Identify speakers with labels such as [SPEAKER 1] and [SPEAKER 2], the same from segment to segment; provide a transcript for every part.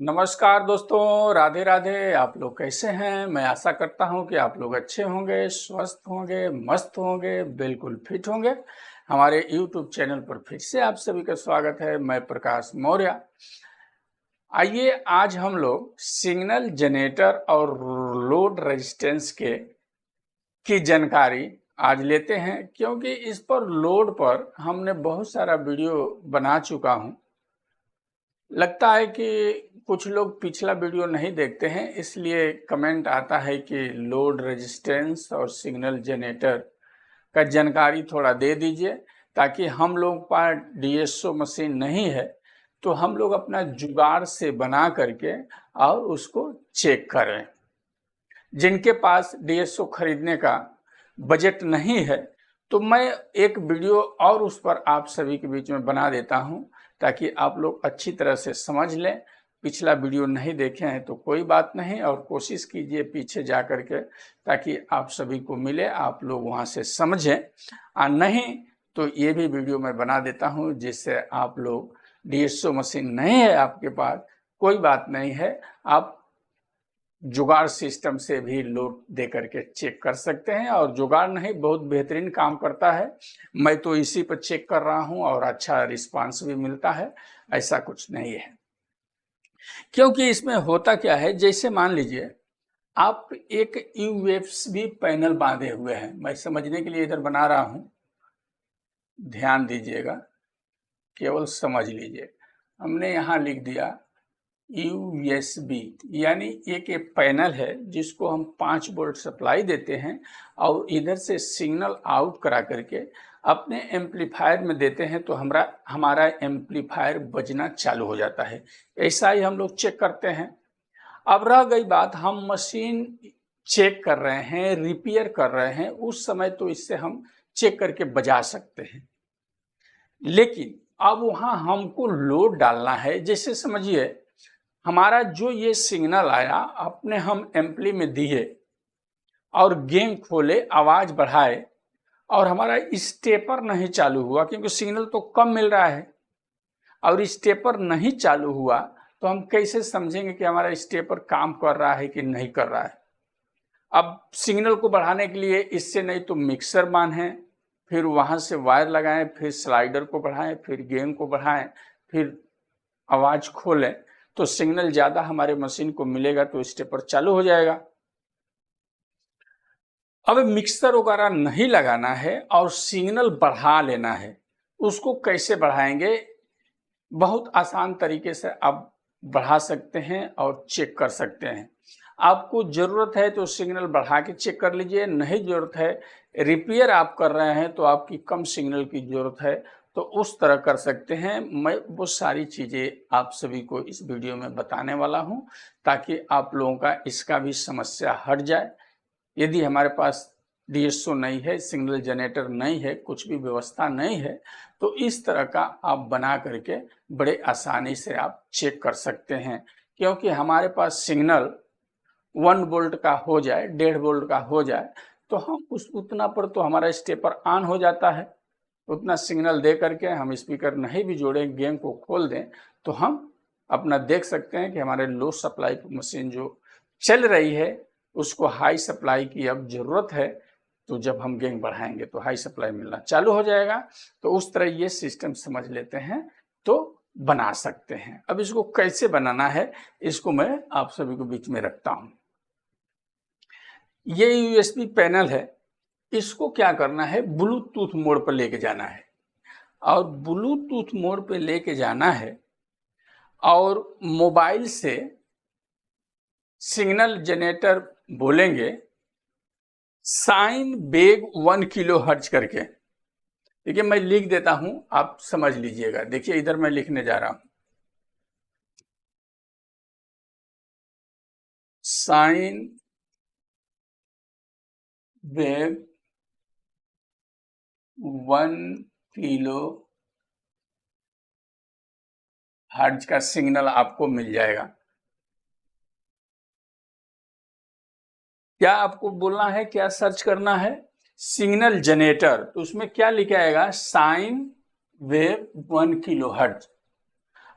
[SPEAKER 1] नमस्कार दोस्तों, राधे राधे। आप लोग कैसे हैं? मैं आशा करता हूं कि आप लोग अच्छे होंगे, स्वस्थ होंगे, मस्त होंगे, बिल्कुल फिट होंगे। हमारे YouTube चैनल पर फिर से आप सभी का स्वागत है। मैं प्रकाश मौर्य। आइए आज हम लोग सिग्नल जनरेटर और लोड रेजिस्टेंस की जानकारी आज लेते हैं, क्योंकि इस पर लोड पर हमने बहुत सारा वीडियो बना चुका हूं। लगता है कि कुछ लोग पिछला वीडियो नहीं देखते हैं, इसलिए कमेंट आता है कि लोड रेजिस्टेंस और सिग्नल जनरेटर का जानकारी थोड़ा दे दीजिए, ताकि हम लोग पास डीएसओ मशीन नहीं है तो हम लोग अपना जुगाड़ से बना करके और उसको चेक करें। जिनके पास डीएसओ खरीदने का बजट नहीं है तो मैं एक वीडियो और उस पर आप सभी के बीच में बना देता हूं, ताकि आप लोग अच्छी तरह से समझ लें। पिछला वीडियो नहीं देखे हैं तो कोई बात नहीं, और कोशिश कीजिए पीछे जा कर के, ताकि आप सभी को मिले, आप लोग वहां से समझें। और नहीं तो ये भी वीडियो मैं बना देता हूं, जिससे आप लोग डीएसओ मशीन नहीं है आपके पास, कोई बात नहीं है, आप जुगाड़ सिस्टम से भी लोड दे करके चेक कर सकते हैं। और जुगाड़ नहीं, बहुत बेहतरीन काम करता है। मैं तो इसी पर चेक कर रहा हूं और अच्छा रिस्पांस भी मिलता है। ऐसा कुछ नहीं है, क्योंकि इसमें होता क्या है, जैसे मान लीजिए आप एक यूएसबी पैनल बांधे हुए हैं। मैं समझने के लिए इधर बना रहा हूं, ध्यान दीजिएगा, केवल समझ लीजिए। हमने यहां लिख दिया यूएसबी, यानी एक पैनल है जिसको हम 5 वोल्ट सप्लाई देते हैं और इधर से सिग्नल आउट करा करके अपने एम्पलीफायर में देते हैं, तो हमारा एम्पलीफायर बजना चालू हो जाता है। ऐसा ही हम लोग चेक करते हैं। अब रह गई बात, हम मशीन चेक कर रहे हैं, रिपेयर कर रहे हैं, उस समय तो इससे हम चेक करके बजा सकते हैं। लेकिन अब वहां हमको लोड डालना है। जैसे समझिए, हमारा जो ये सिग्नल आया, अपने हम एम्पली में दिए और गेन खोले, आवाज बढ़ाए, और हमारा स्टेपर नहीं चालू हुआ, क्योंकि सिग्नल तो कम मिल रहा है और स्टेपर नहीं चालू हुआ, तो हम कैसे समझेंगे कि हमारा स्टेपर काम कर रहा है कि नहीं कर रहा है? अब सिग्नल को बढ़ाने के लिए इससे नहीं तो मिक्सर बांधें, फिर वहां से वायर लगाएं, फिर स्लाइडर को बढ़ाएं, फिर गेन को बढ़ाएं, फिर आवाज खोलें, तो सिग्नल ज्यादा हमारे मशीन को मिलेगा, तो स्टेपर चालू हो जाएगा। अब मिक्सर वगैरह नहीं लगाना है और सिग्नल बढ़ा लेना है। उसको कैसे बढ़ाएंगे? बहुत आसान तरीके से आप बढ़ा सकते हैं और चेक कर सकते हैं। आपको जरूरत है तो सिग्नल बढ़ा के चेक कर लीजिए, नहीं जरूरत है, रिपेयर आप कर रहे हैं तो आपकी कम सिग्नल की जरूरत है, तो उस तरह कर सकते हैं। मैं वो सारी चीज़ें आप सभी को इस वीडियो में बताने वाला हूं, ताकि आप लोगों का इसका भी समस्या हट जाए। यदि हमारे पास डीएसओ नहीं है, सिग्नल जनरेटर नहीं है, कुछ भी व्यवस्था नहीं है, तो इस तरह का आप बना करके बड़े आसानी से आप चेक कर सकते हैं। क्योंकि हमारे पास सिग्नल 1 वोल्ट का हो जाए, 1.5 वोल्ट का हो जाए, तो हम उतना पर तो हमारा स्टेपर ऑन हो जाता है। उतना सिग्नल दे करके हम स्पीकर नहीं भी जोड़ें, गेम को खोल दें, तो हम अपना देख सकते हैं कि हमारे लो सप्लाई मशीन जो चल रही है उसको हाई सप्लाई की अब जरूरत है। तो जब हम गेन बढ़ाएंगे तो हाई सप्लाई मिलना चालू हो जाएगा। तो उस तरह ये सिस्टम समझ लेते हैं तो बना सकते हैं। अब इसको कैसे बनाना है, इसको मैं आप सभी को बीच में रखता हूं। ये यूएसबी पैनल है, इसको क्या करना है, ब्लूटूथ मोड पर लेके जाना है। और ब्लूटूथ मोड पे लेके जाना है और मोबाइल से सिग्नल जनरेटर बोलेंगे साइन वेव 1 किलो हर्ट्ज करके। देखिए मैं लिख देता हूं, आप समझ लीजिएगा। देखिए इधर मैं लिखने जा रहा हूं, साइन वेव 1 किलो हर्ट्ज का सिग्नल आपको मिल जाएगा। क्या आपको बोलना है, क्या सर्च करना है? सिग्नल जनरेटर, तो उसमें क्या लिखा आएगा, साइन वेव 1 किलो हर्ट्ज।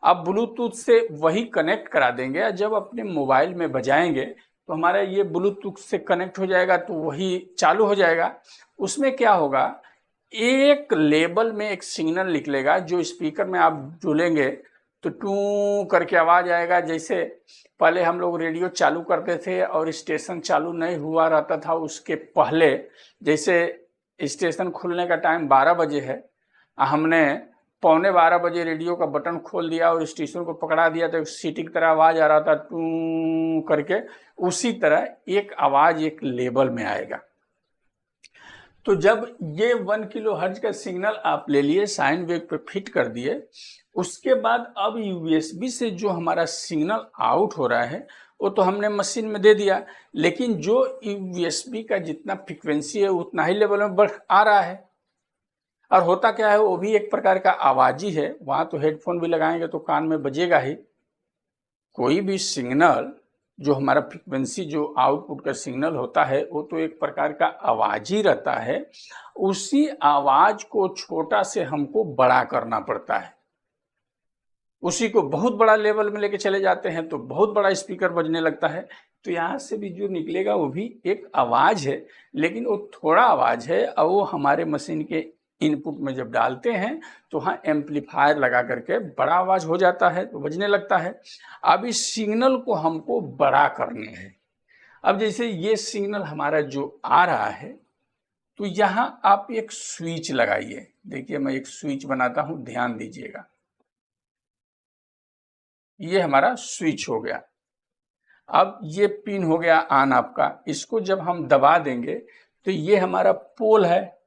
[SPEAKER 1] अब ब्लूटूथ से वही कनेक्ट करा देंगे, जब अपने मोबाइल में बजाएंगे तो हमारा ये ब्लूटूथ से कनेक्ट हो जाएगा, तो वही चालू हो जाएगा। उसमें क्या होगा, एक लेबल में एक सिग्नल निकलेगा, जो स्पीकर में आप जुड़ेंगे तो टू करके आवाज आएगा। जैसे पहले हम लोग रेडियो चालू करते थे और स्टेशन चालू नहीं हुआ रहता था, उसके पहले जैसे स्टेशन खुलने का टाइम 12 बजे है, हमने 11:15 बजे रेडियो का बटन खोल दिया और स्टेशन को पकड़ा दिया, तो सीटी की तरह आवाज आ रहा था टू करके। उसी तरह एक आवाज एक लेबल में आएगा। तो जब ये 1 किलो हर्ट्ज का सिग्नल आप ले लिए, साइन वेव पे फिट कर दिए, उसके बाद अब यूएसबी से जो हमारा सिग्नल आउट हो रहा है वो तो हमने मशीन में दे दिया, लेकिन जो यूएसबी का जितना फ्रीक्वेंसी है उतना ही लेवल में बढ़ आ रहा है। और होता क्या है, वो भी एक प्रकार का आवाज ही है। वहां तो हेडफोन भी लगाएंगे तो कान में बजेगा ही। कोई भी सिग्नल जो हमारा फ्रीक्वेंसी जो आउटपुट का सिग्नल होता है वो तो एक प्रकार का आवाज ही रहता है। उसी आवाज को छोटा से हमको बड़ा करना पड़ता है। उसी को बहुत बड़ा लेवल में लेके चले जाते हैं तो बहुत बड़ा स्पीकर बजने लगता है। तो यहाँ से भी जो निकलेगा वो भी एक आवाज है, लेकिन वो थोड़ा आवाज है, और वो हमारे मशीन के इनपुट में जब डालते हैं तो हाँ एम्पलीफायर लगा करके बड़ा आवाज हो जाता है, तो बजने लगता है। अब इस सिग्नल को हमको बड़ा करना है। अब जैसे ये सिग्नल हमारा जो आ रहा है, तो यहाँ आप एक स्विच लगाइए। देखिए मैं एक स्विच बनाता हूँ, ध्यान दीजिएगा। ये हमारा स्विच हो गया। अब ये पिन हो गया ऑन आपका। इसको जब हम दबा देंगे तो ये हमारा पोल है।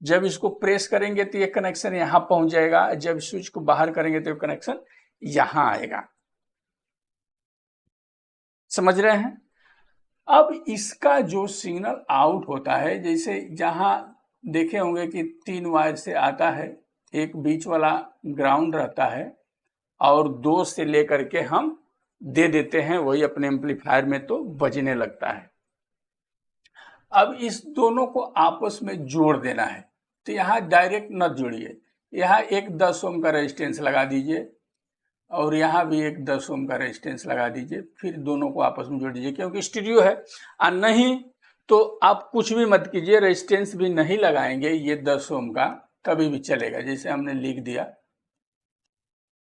[SPEAKER 1] जब इसको प्रेस करेंगे तो ये कनेक्शन यहां पहुंच जाएगा। जब स्विच को बाहर करेंगे तो कनेक्शन यहां आएगा। समझ रहे हैं? अब इसका जो सिग्नल आउट होता है, जैसे जहां देखे होंगे कि 3 वायर से आता है, एक बीच वाला ग्राउंड रहता है और 2 से लेकर के हम दे देते हैं, वही अपने एम्पलीफायर में तो बजने लगता है। अब इस दोनों को आपस में जोड़ देना है, तो यहाँ डायरेक्ट न जोड़िए। यहाँ एक 10 ओम का रेजिस्टेंस लगा दीजिए और यहाँ भी एक 10 ओम का रेजिस्टेंस लगा दीजिए, फिर दोनों को आपस में जोड़ दीजिए, क्योंकि स्टीरियो है। और नहीं तो आप कुछ भी मत कीजिए, रेजिस्टेंस भी नहीं लगाएंगे ये 10 ओम का, तभी भी चलेगा। जैसे हमने लिख दिया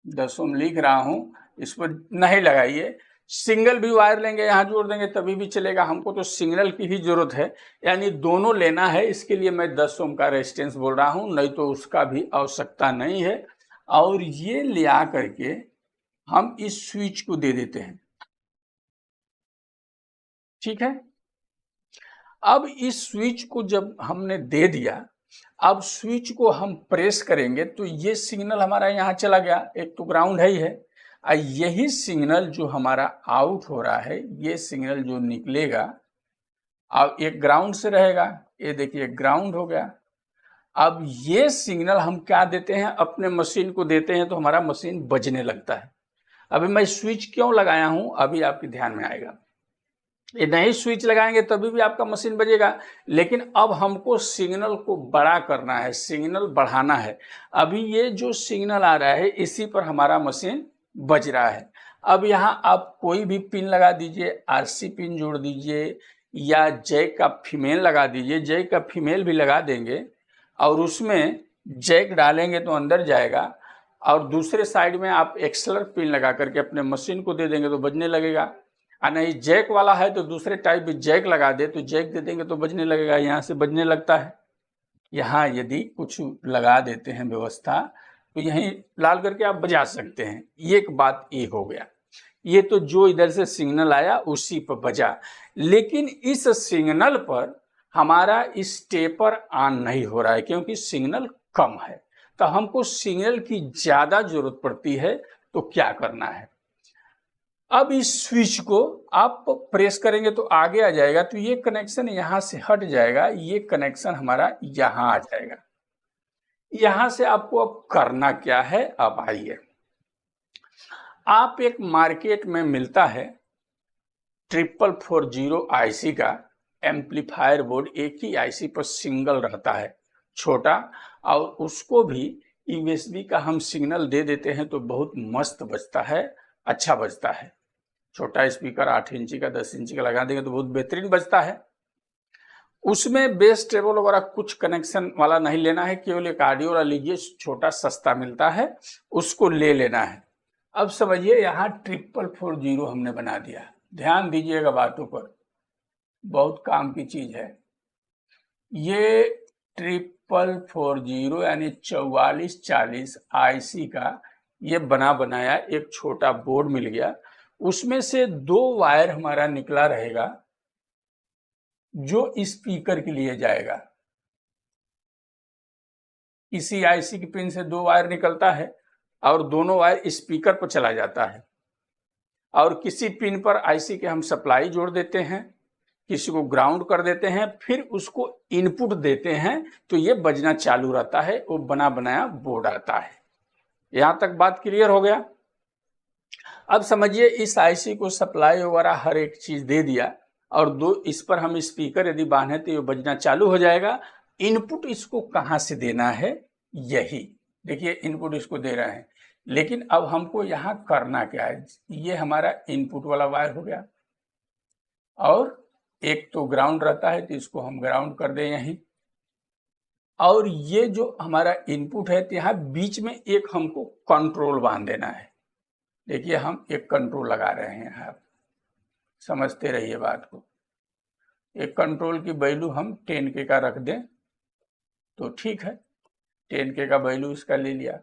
[SPEAKER 1] 10 ओम लिख रहा हूँ, इस पर नहीं लगाइए। सिंगल भी वायर लेंगे, यहाँ जोड़ देंगे तभी भी चलेगा। हमको तो सिग्नल की ही जरूरत है, यानी दोनों लेना है। इसके लिए मैं 10 ओम का रेजिस्टेंस बोल रहा हूँ, नहीं तो उसका भी आवश्यकता नहीं है। और ये ले आ करके हम इस स्विच को दे देते हैं। ठीक है। अब इस स्विच को जब हमने दे दिया, अब स्विच को हम प्रेस करेंगे तो ये सिग्नल हमारा यहाँ चला गया, एक तो ग्राउंड है ही है। यही सिग्नल जो हमारा आउट हो रहा है, ये सिग्नल जो निकलेगा, अब एक ग्राउंड से रहेगा, ये देखिए ग्राउंड हो गया। अब ये सिग्नल हम क्या देते हैं, अपने मशीन को देते हैं, तो हमारा मशीन बजने लगता है। अभी मैं स्विच क्यों लगाया हूं, अभी आपके ध्यान में आएगा। ये नहीं स्विच लगाएंगे तभी भी आपका मशीन बजेगा, लेकिन अब हमको सिग्नल को बड़ा करना है, सिग्नल बढ़ाना है। अभी ये जो सिग्नल आ रहा है इसी पर हमारा मशीन बज रहा है। अब यहाँ आप कोई भी पिन लगा दीजिए, आरसी पिन जोड़ दीजिए या जैक का फीमेल लगा दीजिए। जैक का फीमेल भी लगा देंगे और उसमें जैक डालेंगे तो अंदर जाएगा, और दूसरे साइड में आप एक्सलर पिन लगा करके अपने मशीन को दे देंगे तो बजने लगेगा। और नहीं जैक वाला है तो दूसरे टाइप भी जैक लगा दे तो जैक दे देंगे तो बजने लगेगा, यहाँ से बजने लगता है। यहाँ यदि कुछ लगा देते हैं व्यवस्था तो यहीं लाल करके आप बजा सकते हैं। ये एक बात ये हो गया। ये तो जो इधर से सिग्नल आया उसी पर बजा, लेकिन इस सिग्नल पर हमारा स्टेपर ऑन नहीं हो रहा है क्योंकि सिग्नल कम है। तो हमको सिग्नल की ज्यादा जरूरत पड़ती है, तो क्या करना है, अब इस स्विच को आप प्रेस करेंगे तो आगे आ जाएगा, तो ये कनेक्शन यहां से हट जाएगा, ये कनेक्शन हमारा यहां आ जाएगा। यहां से आपको अब करना क्या है, अब आइए। आप एक मार्केट में मिलता है 4440 आईसी का एम्पलीफायर बोर्ड, एक ही आईसी पर सिंगल रहता है छोटा, और उसको भी यूएसबी का हम सिग्नल दे देते हैं तो बहुत मस्त बजता है, अच्छा बजता है। छोटा स्पीकर 8 इंची का 10 इंची का लगा देंगे तो बहुत बेहतरीन बजता है। उसमें बेस टेबल वगैरह कुछ कनेक्शन वाला नहीं लेना है, केवल एक ऑडियो वाला लीजिए, छोटा सस्ता मिलता है, उसको ले लेना है। अब समझिए यहाँ 4440 हमने बना दिया। ध्यान दीजिएगा बातों पर, बहुत काम की चीज है। ये 4440 यानी 4440 आईसी का ये बना बनाया एक छोटा बोर्ड मिल गया। उसमें से 2 वायर हमारा निकला रहेगा जो स्पीकर के लिए जाएगा। इसी आईसी की पिन से 2 वायर निकलता है और दोनों वायर स्पीकर पर चला जाता है। और किसी पिन पर आईसी के हम सप्लाई जोड़ देते हैं, किसी को ग्राउंड कर देते हैं, फिर उसको इनपुट देते हैं तो ये बजना चालू रहता है, वो बना बनाया बोर्ड आता है। यहां तक बात क्लियर हो गया। अब समझिए इस आईसी को सप्लाई वगैरह हर एक चीज दे दिया और 2 इस पर हम स्पीकर यदि बांधे तो ये बजना चालू हो जाएगा। इनपुट इसको कहां से देना है, यही देखिए इनपुट इसको दे रहे हैं, लेकिन अब हमको यहां करना क्या है। ये हमारा इनपुट वाला वायर हो गया और एक तो ग्राउंड रहता है तो इसको हम ग्राउंड कर दें यहीं। और ये जो हमारा इनपुट है तो यहाँ बीच में एक हमको कंट्रोल बांध देना है। देखिए हम एक कंट्रोल लगा रहे हैं यहाँ, समझते रहिए बात को। एक कंट्रोल की वैल्यू हम 10K का रख दें तो ठीक है, 10K का वैल्यू इसका ले लिया।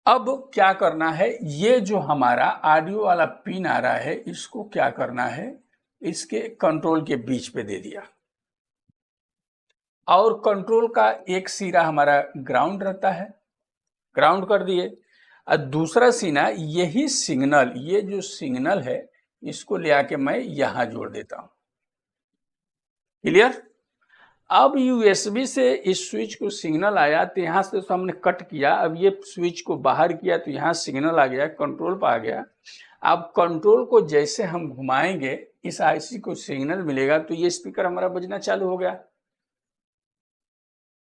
[SPEAKER 1] अब क्या करना है, ये जो हमारा ऑडियो वाला पिन आ रहा है इसको क्या करना है, इसके कंट्रोल के बीच पे दे दिया। और कंट्रोल का एक सिरा हमारा ग्राउंड रहता है, ग्राउंड कर दिए। और दूसरा सीना यही सिग्नल, ये जो सिग्नल है इसको ले आके मैं यहां जोड़ देता हूं। क्लियर। अब यूएसबी से इस स्विच को सिग्नल आया तो यहां से तो हमने कट किया, अब ये स्विच को बाहर किया तो यहां सिग्नल आ गया, कंट्रोल पर आ गया। अब कंट्रोल को जैसे हम घुमाएंगे इस आईसी को सिग्नल मिलेगा तो ये स्पीकर हमारा बजना चालू हो गया।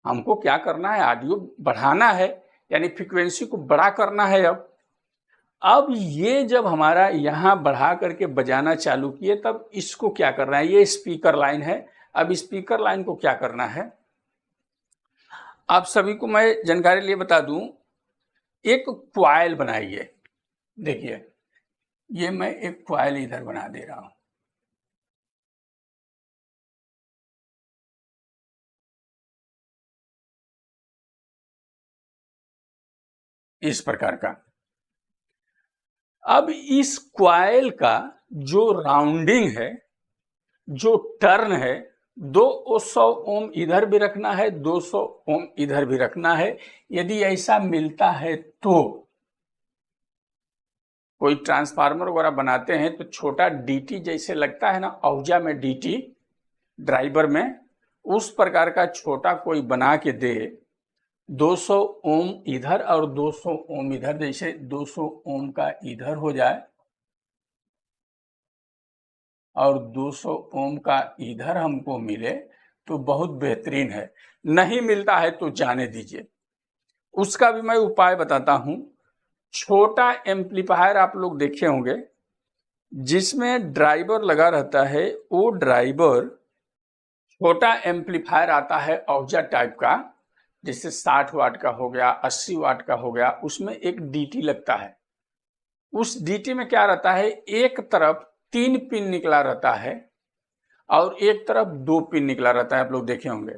[SPEAKER 1] हमको क्या करना है, ऑडियो बढ़ाना है, यानी फ्रीक्वेंसी को बड़ा करना है। अब ये जब हमारा यहां बढ़ा करके बजाना चालू किए तब इसको क्या करना है, ये स्पीकर लाइन है। अब स्पीकर लाइन को क्या करना है, आप सभी को मैं जानकारी लिए बता दूं। एक क्वाइल बनाइए, देखिए ये मैं एक क्वाइल इधर बना दे रहा हूं, इस प्रकार का। अब इस क्वाइल का जो राउंडिंग है, जो टर्न है, 200 ओम इधर भी रखना है, 200 ओम इधर भी रखना है। यदि ऐसा मिलता है तो कोई ट्रांसफार्मर वगैरह बनाते हैं तो छोटा डीटी जैसे लगता है ना, औजा में डीटी ड्राइवर में, उस प्रकार का छोटा कोई बना के दे। 200 ओम इधर और 200 ओम इधर, जैसे 200 ओम का इधर हो जाए और 200 ओम का इधर हमको मिले तो बहुत बेहतरीन है। नहीं मिलता है तो जाने दीजिए, उसका भी मैं उपाय बताता हूं। छोटा एम्पलीफायर आप लोग देखे होंगे जिसमें ड्राइवर लगा रहता है, वो ड्राइवर छोटा एम्पलीफायर आता है औजा टाइप का, जैसे 60 वाट का हो गया, 80 वाट का हो गया, उसमें एक डीटी लगता है। उस डीटी में क्या रहता है, एक तरफ 3 पिन निकला रहता है और एक तरफ 2 पिन निकला रहता है, आप लोग देखे होंगे।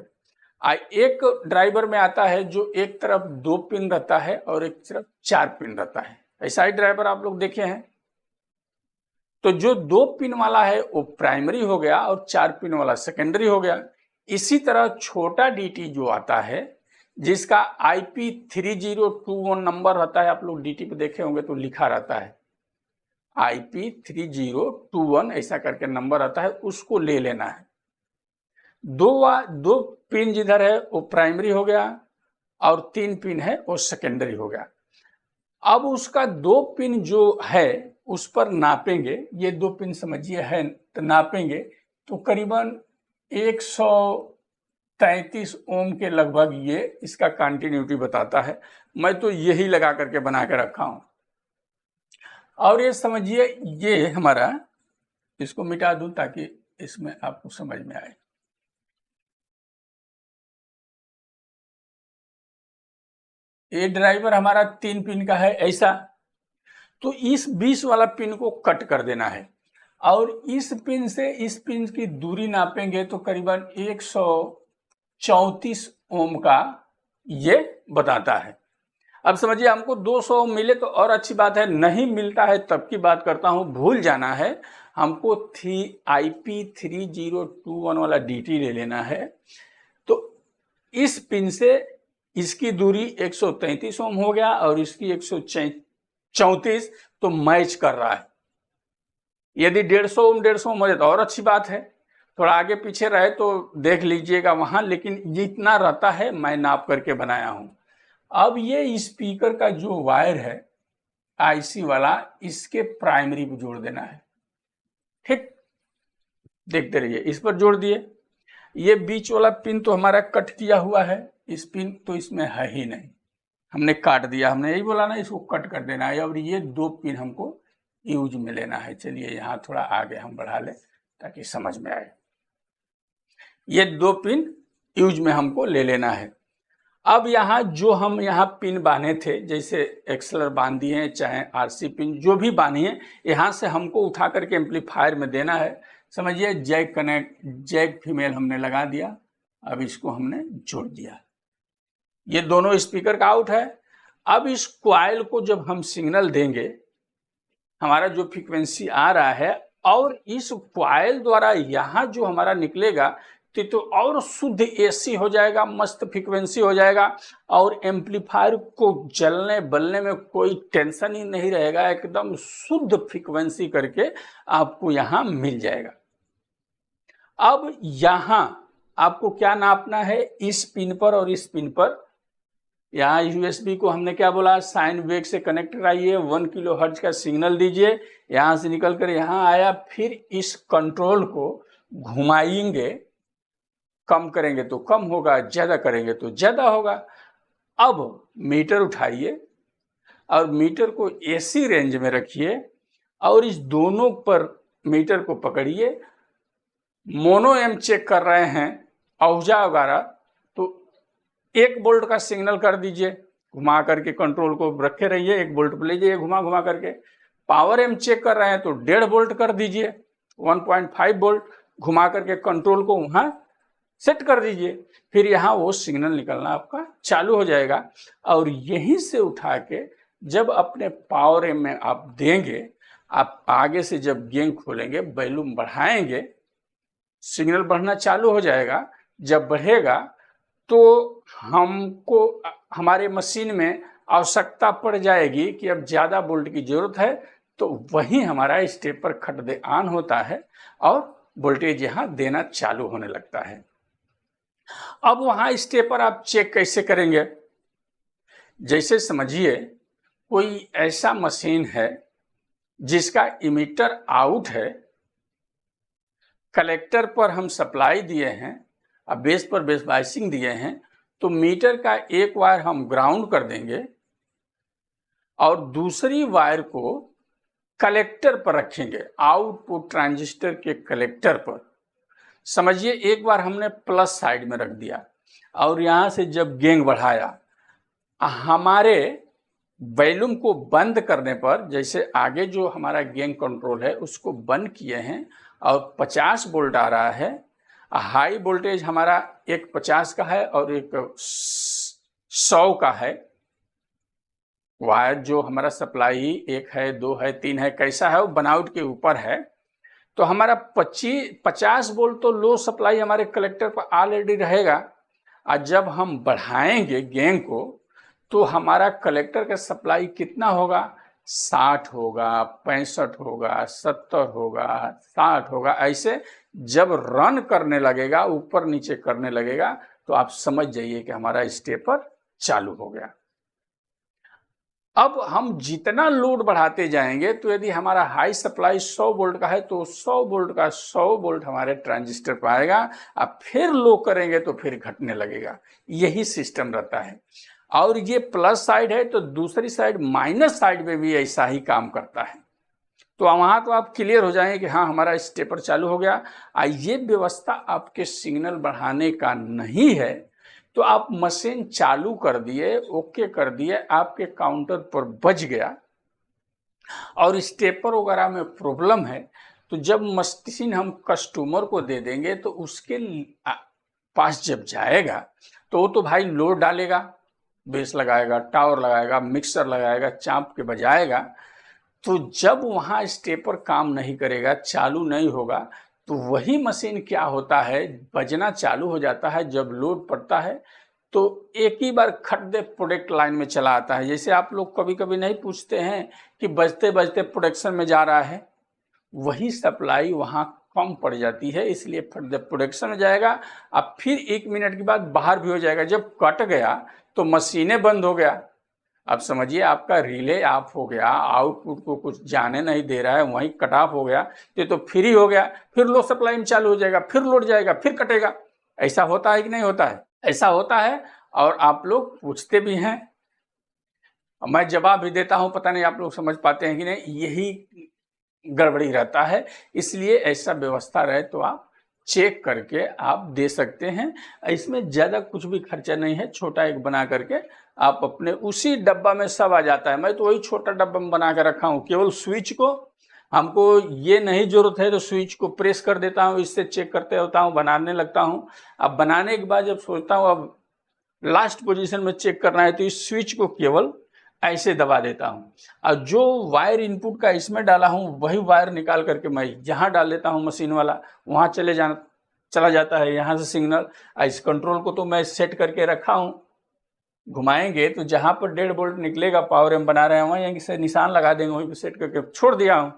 [SPEAKER 1] एक ड्राइवर में आता है जो एक तरफ 2 पिन रहता है और एक तरफ 4 पिन रहता है, ऐसा ही ड्राइवर आप लोग देखे हैं। तो जो 2 पिन वाला है वो प्राइमरी हो गया और 4 पिन वाला सेकेंडरी हो गया। इसी तरह छोटा डीटी जो आता है जिसका IP3021 नंबर रहता है, आप लोग डीटी पे देखे होंगे तो लिखा रहता है IP3021 ऐसा करके नंबर आता है, उसको ले लेना है। 2 पिन जिधर है वो प्राइमरी हो गया और 3 पिन है वो सेकेंडरी हो गया। अब उसका 2 पिन जो है उस पर नापेंगे, ये 2 पिन समझिए है तो नापेंगे तो करीबन 123 133 ओम के लगभग ये इसका कंटिन्यूटी बताता है। मैं तो यही लगा करके बना के रखा हूं। और ये समझिए, ये हमारा, इसको मिटा दूं ताकि इसमें आपको समझ में आए। ये ड्राइवर हमारा 3 पिन का है ऐसा, तो इस 20 वाला पिन को कट कर देना है और इस पिन से इस पिन की दूरी नापेंगे तो करीबन 134 ओम का ये बताता है। अब समझिए, हमको 200 ओम मिले तो और अच्छी बात है, नहीं मिलता है तब की बात करता हूं, भूल जाना है, हमको IP3021 वाला DT ले लेना है। तो इस पिन से इसकी दूरी 133 ओम हो गया और इसकी 134, तो मैच कर रहा है। यदि 150 ओम 150 ओम हो जाए तो और अच्छी बात है, थोड़ा आगे पीछे रहे तो देख लीजिएगा वहां, लेकिन जितना रहता है मैं नाप करके बनाया हूं। अब ये स्पीकर का जो वायर है IC वाला, इसके प्राइमरी को जोड़ देना है। ठीक, देखते रहिए, इस पर जोड़ दिए। ये बीच वाला पिन तो हमारा कट किया हुआ है, इस पिन तो इसमें है ही नहीं, हमने काट दिया, हमने यही बोला ना, इसको कट कर देना है। और ये 2 पिन हमको यूज में लेना है। चलिए यहाँ थोड़ा आगे हम बढ़ा लें ताकि समझ में आए। ये 2 पिन यूज में हमको ले लेना है। अब यहाँ जो हम यहाँ पिन बांधे थे, जैसे एक्सलर बांध दिए चाहे RC पिन जो भी बांधिए, यहाँ से हमको उठा करके एम्पलीफायर में देना है। समझिए, जैक कनेक्ट, जैक फीमेल हमने लगा दिया। अब इसको हमने जोड़ दिया, ये दोनों स्पीकर का आउट है। अब इस क्वाइल को जब हम सिग्नल देंगे, हमारा जो फ्रीक्वेंसी आ रहा है और इस क्वाइल द्वारा यहाँ जो हमारा निकलेगा तो और शुद्ध AC हो जाएगा, मस्त फ्रीक्वेंसी हो जाएगा और एम्पलीफायर को जलने बलने में कोई टेंशन ही नहीं रहेगा, एकदम शुद्ध फ्रीक्वेंसी करके आपको यहाँ मिल जाएगा। अब यहाँ आपको क्या नापना है, इस पिन पर और इस पिन पर। यहाँ USB को हमने क्या बोला, साइन वेव से कनेक्ट कराइए, 1 किलोहर्ट्ज का सिग्नल दीजिए, यहाँ से निकल कर यहाँ आया, फिर इस कंट्रोल को घुमाएंगे, कम करेंगे तो कम होगा, ज्यादा करेंगे तो ज्यादा होगा। अब मीटर उठाइए और मीटर को AC रेंज में रखिए और इस दोनों पर मीटर को पकड़िए। मोनो एम चेक कर रहे हैं औजा वगैरह, तो 1 वोल्ट का सिग्नल कर दीजिए, घुमा करके कंट्रोल को रखे रहिए, 1 वोल्ट पर लीजिए घुमा घुमा करके। पावर एम चेक कर रहे हैं तो 1.5 वोल्ट कर दीजिए, 1.5 वोल्ट घुमा करके कंट्रोल को वहां सेट कर दीजिए। फिर यहाँ वो सिग्नल निकलना आपका चालू हो जाएगा और यहीं से उठा के जब अपने पावर एम में आप देंगे, आप आगे से जब गेन खोलेंगे, वॉल्यूम बढ़ाएंगे, सिग्नल बढ़ना चालू हो जाएगा। जब बढ़ेगा तो हमको हमारे मशीन में आवश्यकता पड़ जाएगी कि अब ज्यादा वोल्ट की जरूरत है, तो वही हमारा स्टेपर खट दे ऑन होता है और वोल्टेज यहाँ देना चालू होने लगता है। अब वहां स्टेपर आप चेक कैसे करेंगे, जैसे समझिए कोई ऐसा मशीन है जिसका इमीटर आउट है, कलेक्टर पर हम सप्लाई दिए हैं और बेस पर बेस बायसिंग दिए हैं, तो मीटर का एक वायर हम ग्राउंड कर देंगे और दूसरी वायर को कलेक्टर पर रखेंगे, आउटपुट ट्रांजिस्टर के कलेक्टर पर। समझिए, एक बार हमने प्लस साइड में रख दिया और यहां से जब गेन बढ़ाया, हमारे वॉल्यूम को बंद करने पर, जैसे आगे जो हमारा गेन कंट्रोल है उसको बंद किए हैं और 50 वोल्ट आ रहा है। हाई वोल्टेज हमारा एक 50 का है और एक 100 का है। वायर जो हमारा सप्लाई 1 है, 2 है, 3 है, कैसा है वो बनावट के ऊपर है। तो हमारा 50 वोल्ट तो लो सप्लाई हमारे कलेक्टर पर ऑलरेडी रहेगा और जब हम बढ़ाएंगे गेन को तो हमारा कलेक्टर का सप्लाई कितना होगा, 60 होगा, 65 होगा, 70 होगा, 60 होगा। ऐसे जब रन करने लगेगा, ऊपर नीचे करने लगेगा, तो आप समझ जाइए कि हमारा स्टेपर चालू हो गया। अब हम जितना लोड बढ़ाते जाएंगे तो यदि हमारा हाई सप्लाई 100 वोल्ट का है तो 100 वोल्ट का 100 वोल्ट हमारे ट्रांजिस्टर पर आएगा। अब फिर लो करेंगे तो फिर घटने लगेगा। यही सिस्टम रहता है। और ये प्लस साइड है तो दूसरी साइड माइनस साइड में भी ऐसा ही काम करता है। तो वहां तो आप क्लियर हो जाएंगे कि हाँ हमारा स्टेपर चालू हो गया। ये व्यवस्था आपके सिग्नल बढ़ाने का नहीं है तो आप मशीन चालू कर दिए, ओके कर दिए, आपके काउंटर पर बज गया और स्टेपर वगैरह में प्रॉब्लम है तो जब मशीन हम कस्टमर को दे देंगे तो उसके पास जब जाएगा तो वो तो भाई लोड डालेगा, बेस लगाएगा, टावर लगाएगा, मिक्सर लगाएगा, चाँप के बजाएगा। तो जब वहाँ स्टेपर काम नहीं करेगा, चालू नहीं होगा, तो वही मशीन क्या होता है, बजना चालू हो जाता है। जब लोड पड़ता है तो एक ही बार खट दे प्रोडक्ट लाइन में चला आता है। जैसे आप लोग कभी कभी नहीं पूछते हैं कि बजते बजते प्रोडक्शन में जा रहा है, वही सप्लाई वहाँ कम पड़ जाती है, इसलिए फट दे प्रोडक्शन में जाएगा। अब फिर 1 मिनट के बाद बाहर भी हो जाएगा। जब कट गया तो मशीनें बंद हो गया। अब समझिए आपका रिले ऑफ हो गया, आउटपुट को कुछ जाने नहीं दे रहा है, वहीं कट ऑफ हो गया तो फ्री हो गया। फिर लो सप्लाई में चालू हो जाएगा, फिर लोड जाएगा, फिर कटेगा। ऐसा होता है कि नहीं होता है? ऐसा होता है और आप लोग पूछते भी हैं, मैं जवाब भी देता हूं। पता नहीं आप लोग समझ पाते हैं कि नहीं, यही गड़बड़ी रहता है। इसलिए ऐसा व्यवस्था रहे तो आप चेक करके आप दे सकते हैं। इसमें ज़्यादा कुछ भी खर्चा नहीं है। छोटा एक बना करके आप अपने उसी डब्बा में सब आ जाता है। मैं तो वही छोटा डब्बा में बना के रखा हूँ। केवल स्विच को हमको ये नहीं जरूरत है तो स्विच को प्रेस कर देता हूँ, इससे चेक करते होता हूँ, बनाने लगता हूँ। अब बनाने के बाद जब सोचता हूँ अब लास्ट पोजीशन में चेक करना है तो इस स्विच को केवल ऐसे दबा देता हूँ और जो वायर इनपुट का इसमें डाला हूँ वही वायर निकाल करके मैं जहाँ डाल देता हूँ मशीन वाला, वहाँ चला जाता है यहाँ से सिग्नल। इस कंट्रोल को तो मैं सेट करके रखा हूँ। घुमाएंगे तो जहाँ पर 1.5 वोल्ट निकलेगा, पावर एम बना रहे हैं वहीं यहीं से निशान लगा देंगे, वहीं पर सेट करके छोड़ दिया हूँ।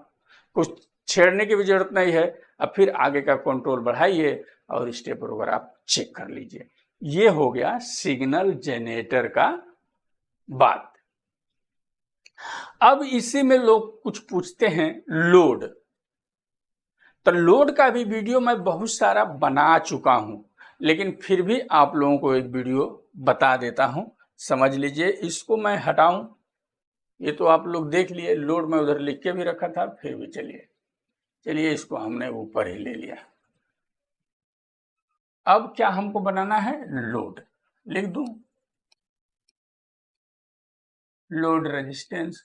[SPEAKER 1] कुछ छेड़ने की भी जरूरत नहीं है। अब फिर आगे का कंट्रोल बढ़ाइए और स्टेपर वगैरह आप चेक कर लीजिए। ये हो गया सिग्नल जनरेटर का बात। अब इसी में लोग कुछ पूछते हैं लोड। तो लोड का भी वीडियो मैं बहुत सारा बना चुका हूं, लेकिन फिर भी आप लोगों को एक वीडियो बता देता हूं, समझ लीजिए। इसको मैं हटाऊं, ये तो आप लोग देख लिए। लोड मैं उधर लिख के भी रखा था, फिर भी चलिए इसको हमने ऊपर ही ले लिया। अब क्या हमको बनाना है, लोड। लिख दूं लोड रेजिस्टेंस।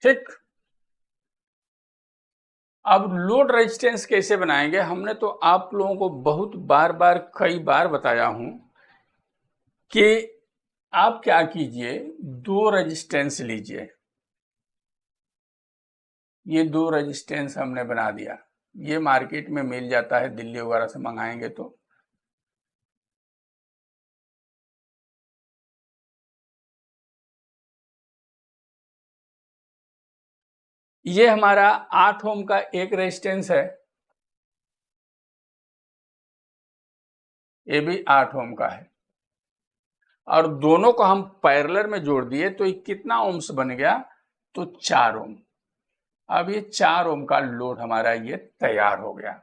[SPEAKER 1] ठीक। अब लोड रेजिस्टेंस कैसे बनाएंगे, हमने तो आप लोगों को बहुत बार कई बार बताया हूं कि आप क्या कीजिए, 2 रेजिस्टेंस लीजिए। ये 2 रेजिस्टेंस हमने बना दिया। ये मार्केट में मिल जाता है, दिल्ली वगैरह से मंगाएंगे तो। ये हमारा 8 ओम का एक रेजिस्टेंस है, ये भी 8 ओम का है, और दोनों को हम पैरेलल में जोड़ दिए तो ये कितना ओम्स बन गया, तो 4 ओम। अब ये 4 ओम का लोड हमारा ये तैयार हो गया।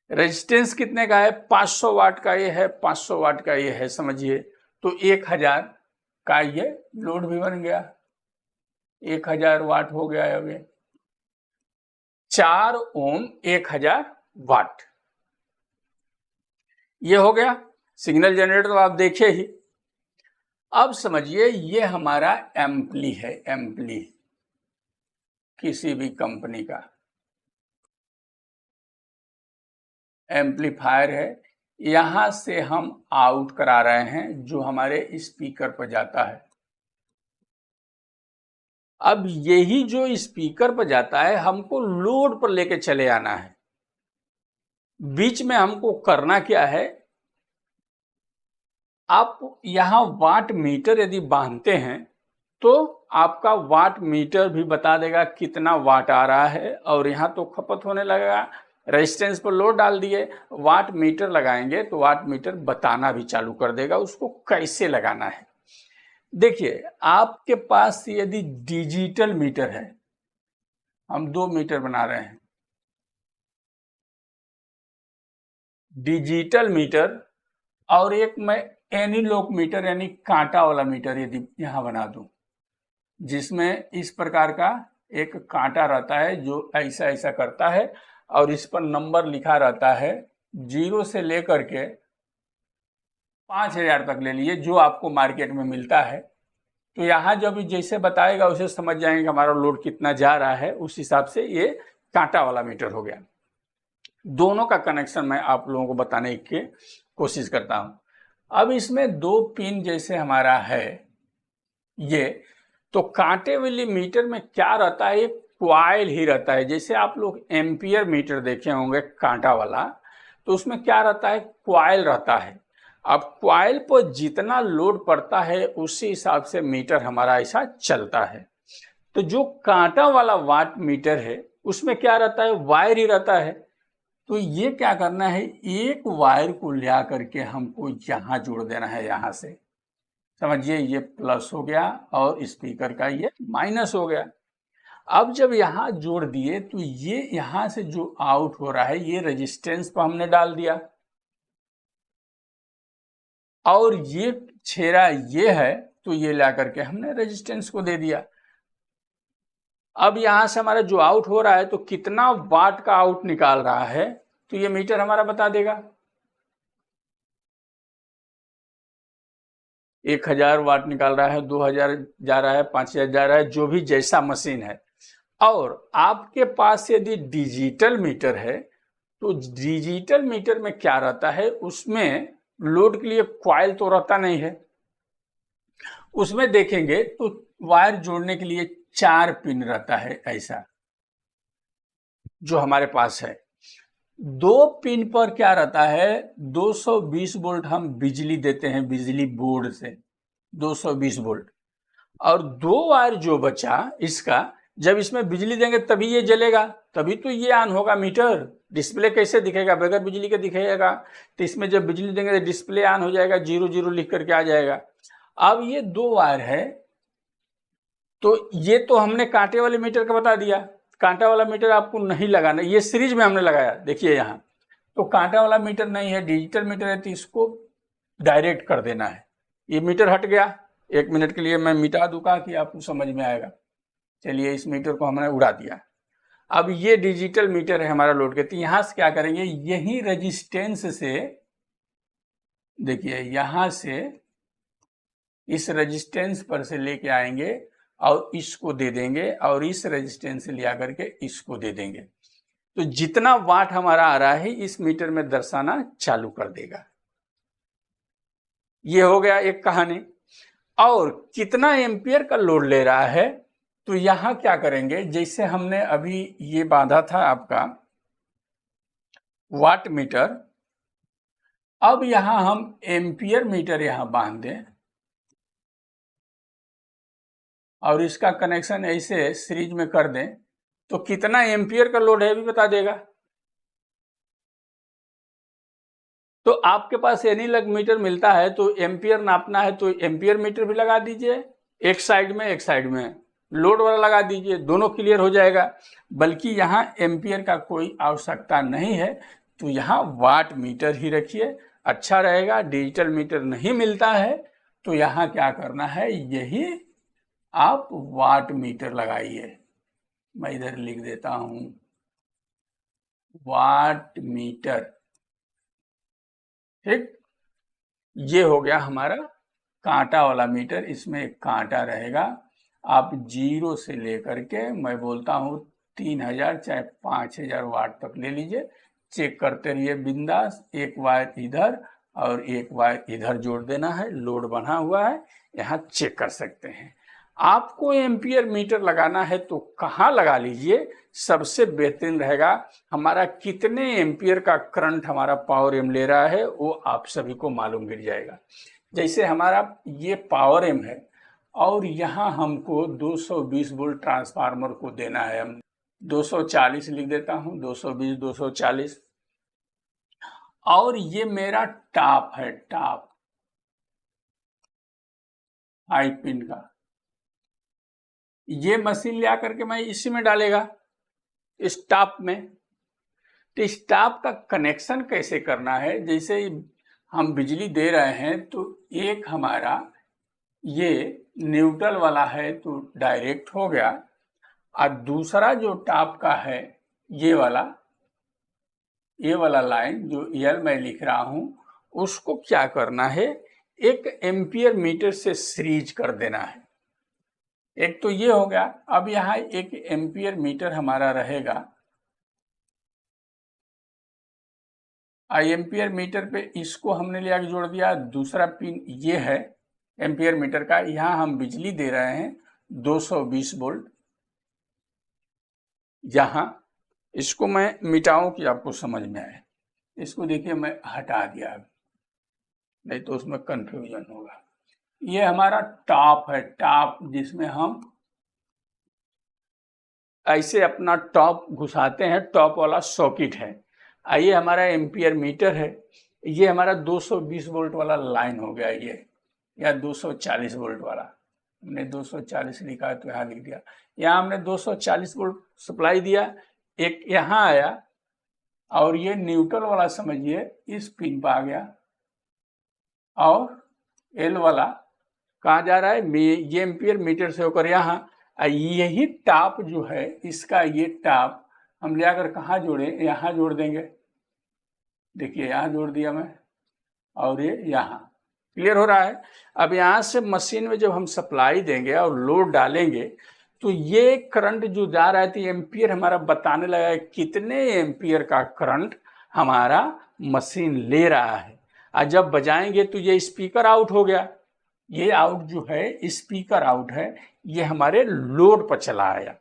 [SPEAKER 1] रेजिस्टेंस कितने का है, 500 वाट का ये है, 500 वाट का ये है, समझिए। तो 1000 का ये लोड भी बन गया, 1000 वाट हो गया। अब ये 4 ओम 1000 वाट, ये हो गया सिग्नल जनरेटर। तो आप देखिए ही। अब समझिए ये हमारा एम्पली है, एम्पली किसी भी कंपनी का एम्पलीफायर है। यहां से हम आउट करा रहे हैं जो हमारे स्पीकर पर जाता है। अब यही जो स्पीकर पर जाता है हमको लोड पर लेके चले आना है। बीच में हमको करना क्या है, आप यहां वाट मीटर यदि बांधते हैं तो आपका वाट मीटर भी बता देगा कितना वाट आ रहा है, और यहां तो खपत होने लगेगा रेजिस्टेंस पर लोड डाल दिए, वाट मीटर लगाएंगे तो वाट मीटर बताना भी चालू कर देगा उसको कैसे लगाना है। देखिए आपके पास यदि डिजिटल मीटर है, हम 2 मीटर बना रहे हैं, डिजिटल मीटर, और एक मैं एनीलॉग मीटर यानी कांटा वाला मीटर यदि यहां बना दूं, जिसमें इस प्रकार का एक कांटा रहता है जो ऐसा ऐसा करता है और इस पर नंबर लिखा रहता है 0 से लेकर के 5000 तक ले लिए, जो आपको मार्केट में मिलता है। तो यहाँ जब जैसे बताएगा उसे समझ जाएंगे कि हमारा लोड कितना जा रहा है, उस हिसाब से ये कांटा वाला मीटर हो गया। दोनों का कनेक्शन मैं आप लोगों को बताने की कोशिश करता हूं। अब इसमें 2 पिन जैसे हमारा है ये, तो कांटे वाली मीटर में क्या रहता है, एक क्वाइल ही रहता है। जैसे आप लोग एम्पियर मीटर देखे होंगे कांटा वाला, तो उसमें क्या रहता है, क्वाइल रहता है। अब क्वाइल पर जितना लोड पड़ता है उसी हिसाब से मीटर हमारा ऐसा चलता है। तो जो कांटा वाला वाट मीटर है उसमें क्या रहता है, वायर ही रहता है। तो ये क्या करना है, एक वायर को लिया करके हमको यहां जोड़ देना है, यहां से समझिए ये प्लस हो गया और स्पीकर का ये माइनस हो गया। अब जब यहां जोड़ दिए तो ये यहां से जो आउट हो रहा है ये रेजिस्टेंस पर हमने डाल दिया, और ये छेड़ा ये है तो ये ला करके हमने रेजिस्टेंस को दे दिया। अब यहां से हमारा जो आउट हो रहा है तो कितना वाट का आउट निकाल रहा है तो ये मीटर हमारा बता देगा। 1000 वाट निकाल रहा है, 2000 जा रहा है, 5000 जा रहा है, जो भी जैसा मशीन है। और आपके पास यदि डिजिटल मीटर है तो डिजिटल मीटर में क्या रहता है, उसमें लोड के लिए क्वाइल तो रहता नहीं है। उसमें देखेंगे तो वायर जोड़ने के लिए 4 पिन रहता है ऐसा, जो हमारे पास है। 2 पिन पर क्या रहता है, 220 वोल्ट हम बिजली देते हैं बिजली बोर्ड से, 220 वोल्ट। और 2 वायर जो बचा इसका, जब इसमें बिजली देंगे तभी ये जलेगा, तभी तो ये ऑन होगा मीटर। डिस्प्ले कैसे दिखेगा, बगैर बिजली के दिखेगा। तो इसमें जब बिजली देंगे तो डिस्प्ले ऑन हो जाएगा, 00 लिख करके आ जाएगा। अब ये 2 वायर है, तो ये तो हमने कांटे वाले मीटर का बता दिया। कांटा वाला मीटर आपको नहीं लगाना, ये सीरीज में हमने लगाया, देखिए यहाँ तो कांटा वाला मीटर नहीं है, डिजिटल मीटर है, तो इसको डायरेक्ट कर देना है। ये मीटर हट गया, 1 मिनट के लिए मैं मिटा दूंगा कि आपको समझ में आएगा। चलिए इस मीटर को हमने उड़ा दिया। अब ये डिजिटल मीटर है हमारा लोड के, तो यहां से क्या करेंगे, यही रेजिस्टेंस से, देखिए यहां से इस रेजिस्टेंस पर से लेके आएंगे और इसको दे देंगे, और इस रेजिस्टेंस से लिया करके इसको दे देंगे। तो जितना वाट हमारा आ रहा है इस मीटर में दर्शाना चालू कर देगा। ये हो गया एक कहानी। और कितना एम्पियर का लोड ले रहा है, तो यहां क्या करेंगे, जैसे हमने अभी ये बांधा था आपका वाट मीटर, अब यहां हम एम्पियर मीटर यहां बांध दें और इसका कनेक्शन ऐसे सीरीज में कर दें, तो कितना एम्पियर का लोड है भी बता देगा। तो आपके पास एनीलॉग मीटर मिलता है तो एम्पियर नापना है तो एम्पियर मीटर भी लगा दीजिए, एक साइड में लोड वाला लगा दीजिए, दोनों क्लियर हो जाएगा। बल्कि यहाँ एम्पियर का कोई आवश्यकता नहीं है, तो यहाँ वाट मीटर ही रखिए, अच्छा रहेगा। डिजिटल मीटर नहीं मिलता है तो यहाँ क्या करना है, यही आप वाट मीटर लगाइए। मैं इधर लिख देता हूं वाट मीटर, ठीक। ये हो गया हमारा कांटा वाला मीटर, इसमें एक कांटा रहेगा। आप 0 से लेकर के मैं बोलता हूं 3000 चाहे 5000 वाट तक ले लीजिए, चेक करते रहिए बिंदास। एक वायर इधर और एक वायर इधर जोड़ देना है, लोड बना हुआ है, यहाँ चेक कर सकते हैं। आपको एम्पियर मीटर लगाना है तो कहाँ लगा लीजिए, सबसे बेहतरीन रहेगा हमारा कितने एम्पियर का करंट हमारा पावर एम ले रहा है वो आप सभी को मालूम गिर जाएगा। जैसे हमारा ये पावर एम है और यहाँ हमको 220 वोल्ट ट्रांसफार्मर को देना है, हम 240 लिख देता हूं, 220, 240। और ये मेरा टॉप है, टॉप हाई पिन का। ये मशीन ले आकर के मैं इसी में डालेगा, इस टॉप में। तो इस टॉप का कनेक्शन कैसे करना है, जैसे हम बिजली दे रहे हैं तो एक हमारा ये न्यूट्रल वाला है तो डायरेक्ट हो गया, और दूसरा जो टॉप का है ये वाला लाइन जो यल मैं लिख रहा हूं, उसको क्या करना है, 1 एम्पियर मीटर से सीरीज कर देना है। एक तो ये हो गया। अब यहाँ 1 एम्पियर मीटर हमारा रहेगा, एम्पियर मीटर पे इसको हमने ले आके जोड़ दिया। दूसरा पिन ये है एम्पियर मीटर का, यहाँ हम बिजली दे रहे हैं 220 वोल्ट। यहाँ इसको मैं मिटाऊं कि आपको समझ में आए। इसको देखिए मैं हटा दिया, नहीं तो उसमें कंफ्यूजन होगा। ये हमारा टॉप है, टॉप जिसमें हम ऐसे अपना टॉप घुसाते हैं, टॉप वाला सॉकेट है। ये हमारा एम्पियर मीटर है, ये हमारा 220 वोल्ट वाला लाइन हो गया ये, या 240 वोल्ट वाला। हमने 240 लिखा है तो यहाँ लिख दिया। यहाँ हमने 240 वोल्ट सप्लाई दिया, एक यहाँ आया, और ये न्यूट्रल वाला समझिए इस पिन पर आ गया, और एल वाला कहाँ जा रहा है, ये एम्पियर मीटर से होकर यहाँ। यही टॉप जो है इसका, ये टॉप हम ले आकर कहाँ जोड़े, यहाँ जोड़ देंगे। देखिए यहाँ जोड़ दिया मैं, और ये यहाँ। क्लियर हो रहा है। अब यहाँ से मशीन में जब हम सप्लाई देंगे और लोड डालेंगे तो ये करंट जो जा रहा है तो एम्पियर हमारा बताने लगा है कितने एम्पियर का करंट हमारा मशीन ले रहा है। और जब बजाएंगे तो ये स्पीकर आउट हो गया। ये आउट जो है स्पीकर आउट है, ये हमारे लोड पर चला आया।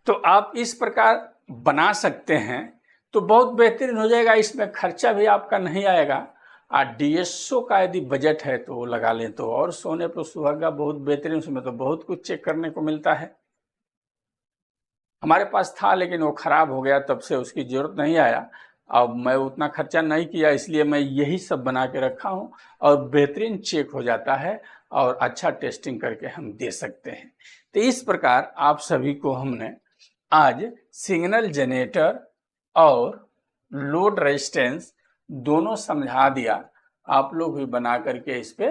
[SPEAKER 1] तो आप इस प्रकार बना सकते हैं तो बहुत बेहतरीन हो जाएगा। इसमें खर्चा भी आपका नहीं आएगा। और डीएसओ का यदि बजट है तो वो लगा लें तो और सोने पर सुहागा, बहुत बेहतरीन। उसमें तो बहुत कुछ चेक करने को मिलता है। हमारे पास था लेकिन वो खराब हो गया, तब से उसकी जरूरत नहीं आया। अब मैं उतना खर्चा नहीं किया, इसलिए मैं यही सब बना के रखा हूँ, और बेहतरीन चेक हो जाता है और अच्छा टेस्टिंग करके हम दे सकते हैं। तो इस प्रकार आप सभी को हमने आज सिग्नल जनरेटर और लोड रेजिस्टेंस दोनों समझा दिया। आप लोग भी बना करके इस पे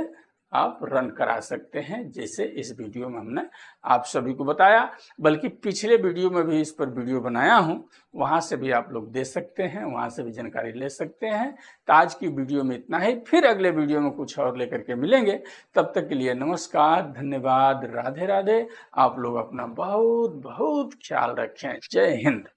[SPEAKER 1] आप रन करा सकते हैं, जैसे इस वीडियो में हमने आप सभी को बताया। बल्कि पिछले वीडियो में भी इस पर वीडियो बनाया हूं, वहां से भी आप लोग दे सकते हैं, वहां से भी जानकारी ले सकते हैं। तो आज की वीडियो में इतना ही, फिर अगले वीडियो में कुछ और लेकर के मिलेंगे। तब तक के लिए नमस्कार, धन्यवाद, राधे राधे। आप लोग अपना बहुत बहुत ख्याल रखें। जय हिंद।